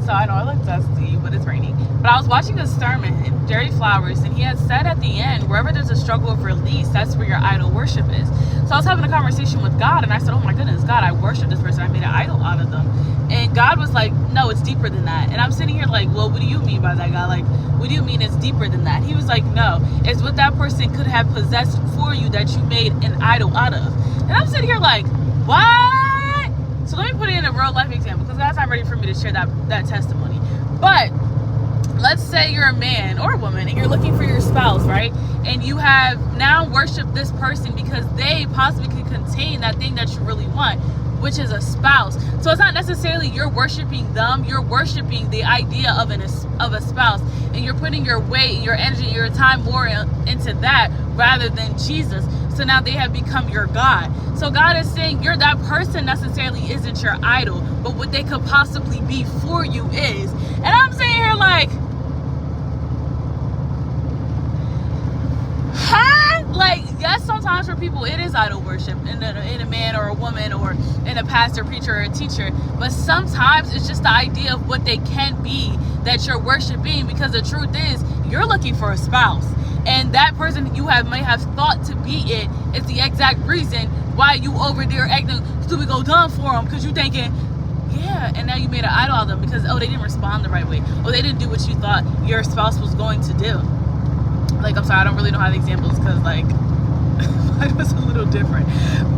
So I know it looks dusty, but it's raining. But I was watching a sermon, Jerry Flowers, and he had said at the end, wherever there's a struggle of release, that's where your idol worship is. So I was having a conversation with God, and I said, oh my goodness, God, I worship this person. I made an idol out of them. And God was like, no, it's deeper than that. And I'm sitting here like, well, what do you mean by that, God? Like, what do you mean it's deeper than that? He was like, no, it's what that person could have possessed for you that you made an idol out of. And I'm sitting here like, what? So let me put it in a real life example, because God's not ready for me to share that testimony. But let's say you're a man or a woman and you're looking for your spouse, right? And you have now worshiped this person because they possibly could contain that thing that you really want, which is a spouse. So it's not necessarily you're worshiping them, you're worshiping the idea of a spouse, and you're putting your weight, your energy, your time more into that rather than Jesus. So now they have become your God. So God is saying that person necessarily isn't your idol, but what they could possibly be for you is. And I'm sitting here like, huh? Like, yes, sometimes for people it is idol worship in a man or a woman or in a pastor, preacher, or a teacher. But sometimes it's just the idea of what they can be that you're worshiping, because the truth is you're looking for a spouse. And that person you may have thought to be it is the exact reason why you over there acting stupid, go dumb for them, because you thinking, yeah, and now you made an idol of them because, oh, they didn't respond the right way. Or they didn't do what you thought your spouse was going to do. Like, I'm sorry, I don't really know how the example is, because, like, mine was a little different.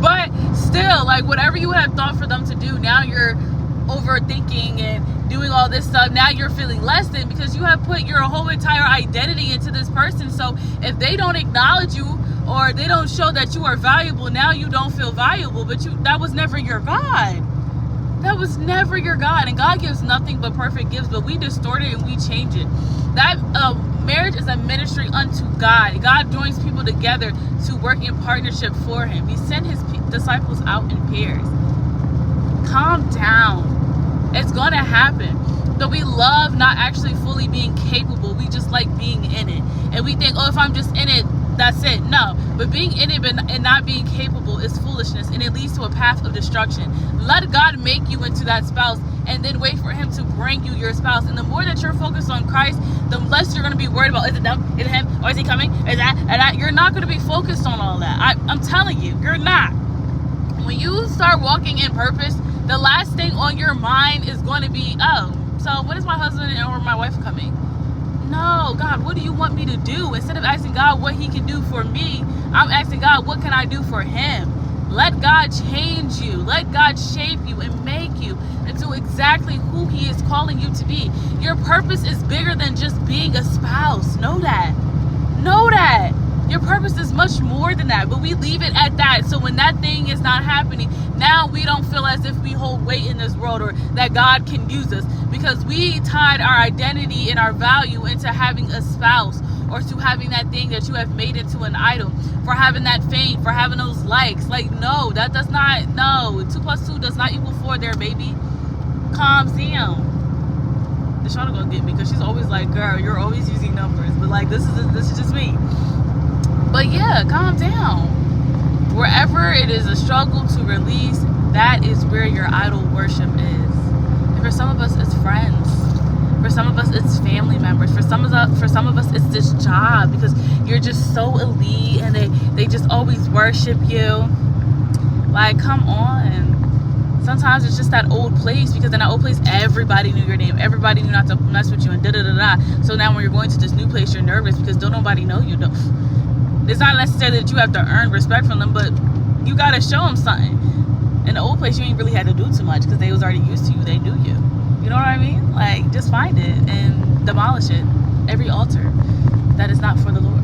But still, like, whatever you had thought for them to do, now you're overthinking and doing all this stuff. Now you're feeling less than, because you have put your whole entire identity into this person. So if they don't acknowledge you or they don't show that you are valuable, now you don't feel valuable. But that was never your God. That was never your God. And God gives nothing but perfect gifts, but we distort it and we change it. That marriage is a ministry unto God. God joins people together to work in partnership for him. He sent his disciples out in pairs. Calm down. It's going to happen. But we love not actually fully being capable. We just like being in it. And we think, oh, if I'm just in it, that's it. No. But being in it and not being capable is foolishness, and it leads to a path of destruction. Let God make you into that spouse, and then wait for him to bring you your spouse. And the more that you're focused on Christ, the less you're going to be worried about, is it them? Is it him? Or is he coming? Is that? And that? You're not going to be focused on all that. I'm telling you, you're not. When you start walking in purpose, the last thing on your mind is going to be, oh, so when is my husband or my wife coming? No, God, what do you want me to do? Instead of asking God what he can do for me, I'm asking God, what can I do for him? Let God change you. Let God shape you and make you into exactly who he is calling you to be. Your purpose is bigger than just being a spouse. Know that. Know that. Your purpose is much more than that, but we leave it at that. So when that thing is not happening, now we don't feel as if we hold weight in this world or that God can use us, because we tied our identity and our value into having a spouse, or to having that thing that you have made into an idol, for having that fame, for having those likes. Like, no, that does not, no, 2 + 2 does not equal 4 there, baby. Calm down. Deshauna gonna get me, because she's always like, girl, you're always using numbers, but like, this is just me. But yeah, calm down. Wherever it is a struggle to release, that is where your idol worship is. And for some of us, it's friends. For some of us, it's family members. For some of us, it's this job, because you're just so elite and they just always worship you. Like, come on. Sometimes it's just that old place, because in that old place, everybody knew your name. Everybody knew not to mess with you and da-da-da-da. So now when you're going to this new place, you're nervous because don't nobody know you. It's not necessarily that you have to earn respect from them, but you got to show them something. In the old place, you ain't really had to do too much, because they was already used to you. They knew you. You know what I mean? Like, just find it and demolish it. Every altar that is not for the Lord.